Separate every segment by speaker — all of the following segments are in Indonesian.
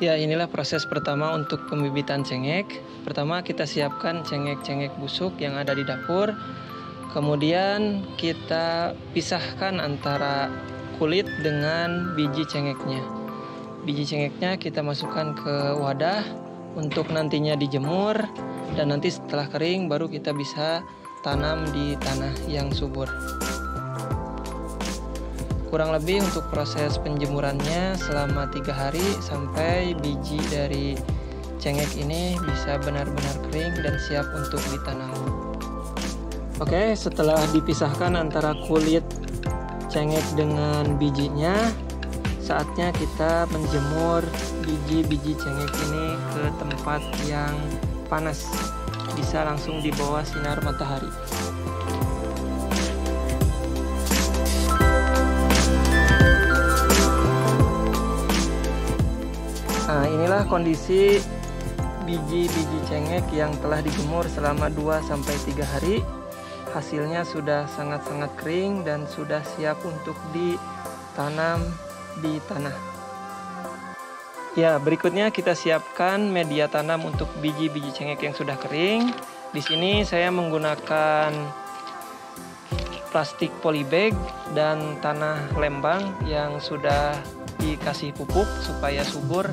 Speaker 1: Ya, inilah proses pertama untuk pembibitan cengek. Pertama kita siapkan cengek-cengek busuk yang ada di dapur. Kemudian kita pisahkan antara kulit dengan biji cengeknya. Biji cengeknya kita masukkan ke wadah untuk nantinya dijemur, dan nanti setelah kering baru kita bisa tanam di tanah yang subur. Kurang lebih untuk proses penjemurannya selama 3 hari sampai biji dari cengek ini bisa benar-benar kering dan siap untuk ditanam. Oke, setelah dipisahkan antara kulit cengek dengan bijinya, saatnya kita menjemur biji-biji cengek ini ke tempat yang panas, bisa langsung di bawah sinar matahari. Nah, inilah kondisi biji-biji cengek yang telah dijemur selama 2-3 hari. Hasilnya sudah sangat-sangat kering dan sudah siap untuk ditanam di tanah. Ya, berikutnya kita siapkan media tanam untuk biji-biji cengek yang sudah kering. Di sini saya menggunakan plastik polybag dan tanah lembang yang sudah dikasih pupuk supaya subur,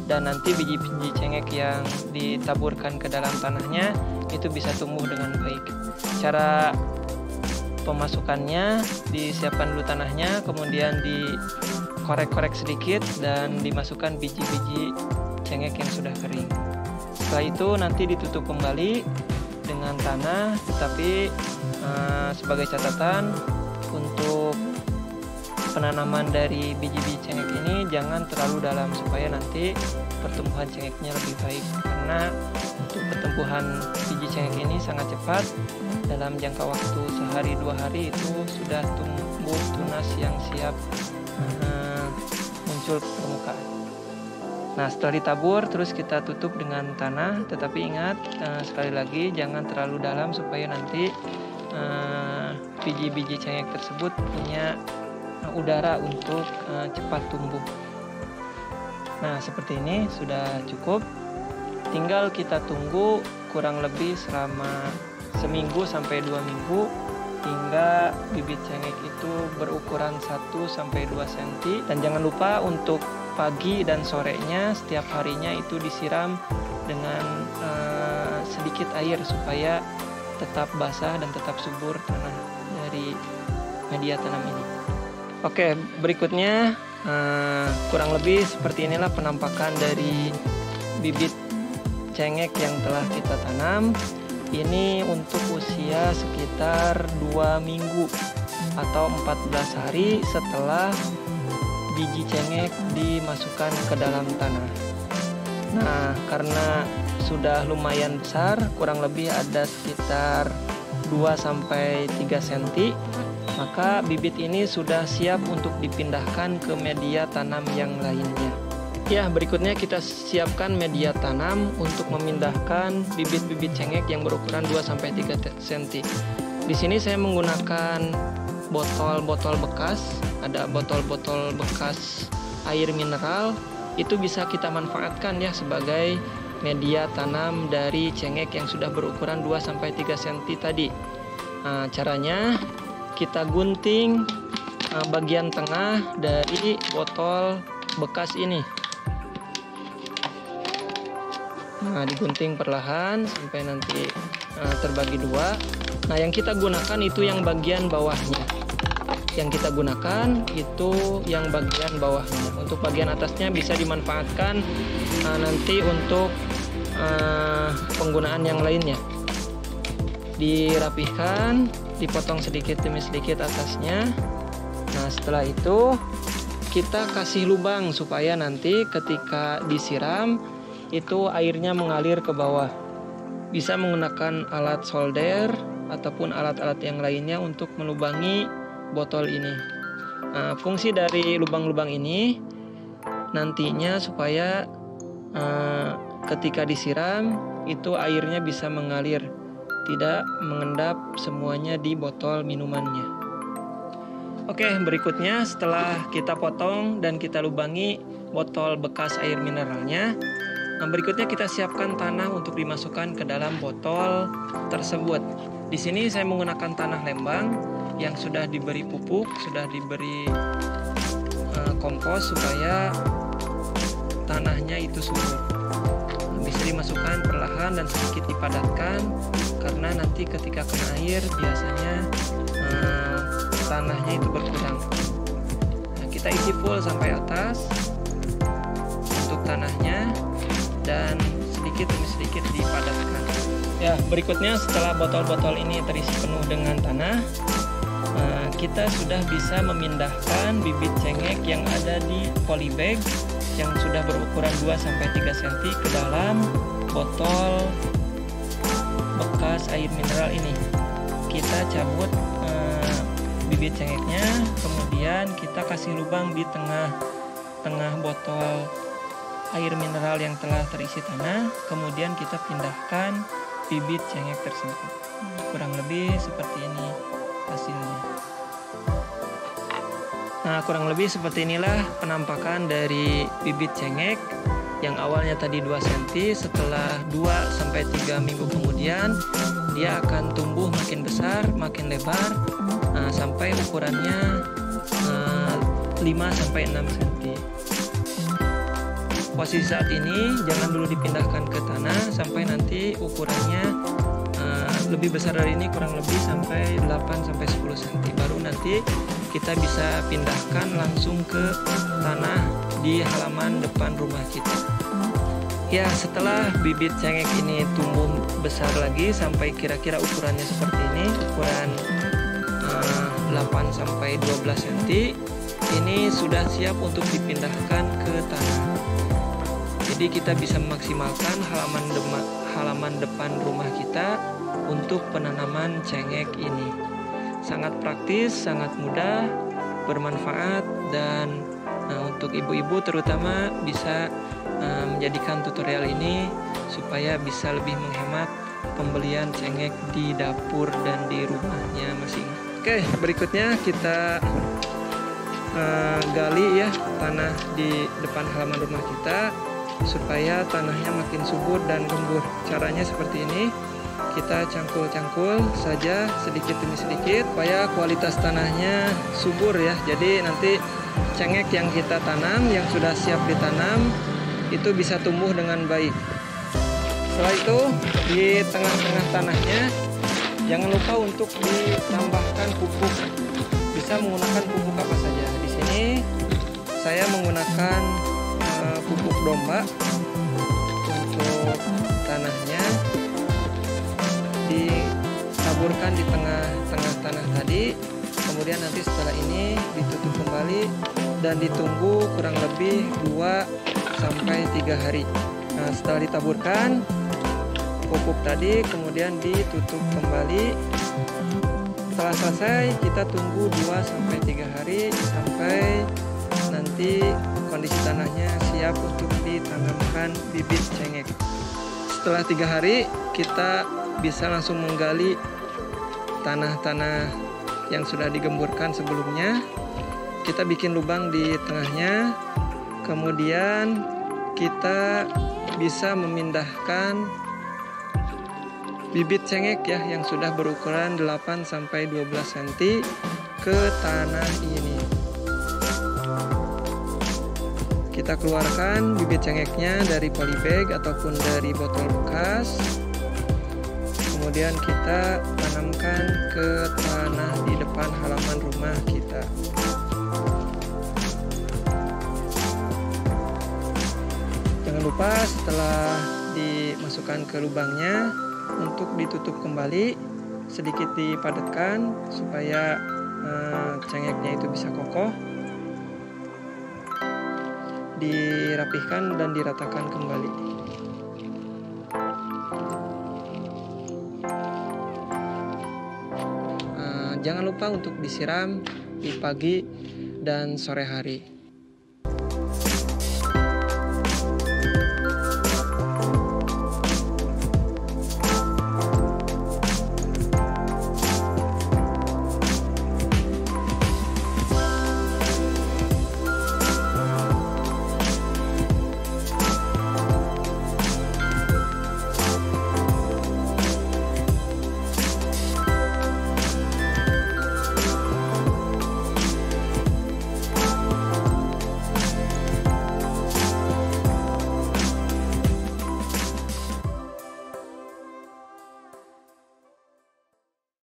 Speaker 1: dan nanti biji-biji cengek yang ditaburkan ke dalam tanahnya itu bisa tumbuh dengan baik. Cara pemasukannya, disiapkan dulu tanahnya, kemudian dikorek-korek sedikit dan dimasukkan biji-biji cengek yang sudah kering. Setelah itu nanti ditutup kembali dengan tanah, tetapi sebagai catatan untuk penanaman dari biji-biji cengek ini jangan terlalu dalam supaya nanti pertumbuhan cengeknya lebih baik, karena untuk pertumbuhan biji cengek ini sangat cepat. Dalam jangka waktu sehari 2 hari itu sudah tumbuh tunas yang siap muncul ke permukaan. Nah, setelah ditabur terus kita tutup dengan tanah, tetapi ingat sekali lagi jangan terlalu dalam supaya nanti biji-biji cengek tersebut punya udara untuk cepat tumbuh. Nah, seperti ini sudah cukup. Tinggal kita tunggu kurang lebih selama seminggu sampai 2 minggu hingga bibit cengek itu berukuran 1-2 cm. Dan jangan lupa untuk pagi dan sorenya setiap harinya itu disiram dengan sedikit air supaya tetap basah dan tetap subur tanah dari media tanam ini. Oke, berikutnya kurang lebih seperti inilah penampakan dari bibit cengek yang telah kita tanam. Ini untuk usia sekitar 2 minggu atau 14 hari setelah biji cengek dimasukkan ke dalam tanah. Nah, karena sudah lumayan besar, kurang lebih ada sekitar 2-3 cm, maka bibit ini sudah siap untuk dipindahkan ke media tanam yang lainnya. Ya, berikutnya kita siapkan media tanam untuk memindahkan bibit-bibit cengek yang berukuran 2-3 cm. Di sini saya menggunakan botol-botol bekas, ada botol-botol bekas air mineral, itu bisa kita manfaatkan ya sebagai media tanam dari cengek yang sudah berukuran 2-3 cm tadi. Nah, caranya kita gunting bagian tengah dari botol bekas ini. Nah, digunting perlahan sampai nanti terbagi 2. Nah, yang kita gunakan itu yang bagian bawahnya. Yang kita gunakan itu yang bagian bawahnya. Untuk bagian atasnya bisa dimanfaatkan nanti untuk penggunaan yang lainnya. Dirapihkan, dipotong sedikit demi sedikit atasnya. Nah, setelah itu kita kasih lubang supaya nanti ketika disiram itu airnya mengalir ke bawah. Bisa menggunakan alat solder ataupun alat-alat yang lainnya untuk melubangi botol ini. Nah, fungsi dari lubang-lubang ini nantinya supaya ketika disiram itu airnya bisa mengalir, tidak mengendap semuanya di botol minumannya. Oke, berikutnya setelah kita potong dan kita lubangi botol bekas air mineralnya. Nah, berikutnya kita siapkan tanah untuk dimasukkan ke dalam botol tersebut. Di sini saya menggunakan tanah Lembang yang sudah diberi pupuk, sudah diberi kompos supaya tanahnya itu subur. Bisa dimasukkan perlahan dan sedikit dipadatkan, karena nanti ketika kena air biasanya tanahnya itu berkurang. Nah, kita isi full sampai atas untuk tanahnya dan sedikit demi sedikit dipadatkan. Ya, berikutnya setelah botol-botol ini terisi penuh dengan tanah, kita sudah bisa memindahkan bibit cengek yang ada di polybag yang sudah berukuran 2-3 cm ke dalam botol bekas air mineral ini. Kita cabut bibit cengeknya, kemudian kita kasih lubang di tengah botol air mineral yang telah terisi tanah, kemudian kita pindahkan bibit cengek tersebut. Kurang lebih seperti ini hasilnya. Nah, kurang lebih seperti inilah penampakan dari bibit cengek yang awalnya tadi 2 cm, setelah 2-3 minggu kemudian dia akan tumbuh makin besar, makin lebar, sampai ukurannya 5-6 cm. Posisi saat ini jangan dulu dipindahkan ke tanah sampai nanti ukurannya lebih besar dari ini, kurang lebih sampai 8-10 cm. Baru nanti kita bisa pindahkan langsung ke tanah di halaman depan rumah kita. Ya, setelah bibit cengek ini tumbuh besar lagi sampai kira-kira ukurannya seperti ini, ukuran 8-12 cm, ini sudah siap untuk dipindahkan ke tanah. Jadi kita bisa memaksimalkan halaman depan rumah kita untuk penanaman cengek ini. Sangat praktis, sangat mudah, bermanfaat, dan untuk ibu-ibu terutama bisa menjadikan tutorial ini supaya bisa lebih menghemat pembelian cengek di dapur dan di rumahnya masing-masing. Oke, berikutnya kita gali ya tanah di depan halaman rumah kita supaya tanahnya makin subur dan gembur. Caranya seperti ini. Kita cangkul-cangkul saja sedikit demi sedikit supaya kualitas tanahnya subur ya. Jadi nanti cengek yang kita tanam, yang sudah siap ditanam, itu bisa tumbuh dengan baik. Setelah itu di tengah-tengah tanahnya jangan lupa untuk ditambahkan pupuk. Bisa menggunakan pupuk apa saja. Di sini saya menggunakan pupuk domba untuk tanahnya. Ditaburkan di tengah-tengah tanah tadi, kemudian nanti setelah ini ditutup kembali dan ditunggu kurang lebih 2-3 hari. Nah, setelah ditaburkan pupuk tadi, kemudian ditutup kembali. Setelah selesai, kita tunggu 2-3 hari sampai nanti kondisi tanahnya siap untuk ditanamkan bibit cengek. Setelah 3 hari, kita bisa langsung menggali tanah-tanah yang sudah digemburkan sebelumnya. Kita bikin lubang di tengahnya, kemudian kita bisa memindahkan bibit cengek ya yang sudah berukuran 8-12 cm ke tanah ini. Kita keluarkan bibit cengeknya dari polybag ataupun dari botol bekas. Kemudian kita tanamkan ke tanah di depan halaman rumah kita. Jangan lupa setelah dimasukkan ke lubangnya untuk ditutup kembali, sedikit dipadatkan supaya cengeknya itu bisa kokoh. Dirapihkan dan diratakan kembali. Jangan lupa untuk disiram di pagi dan sore hari.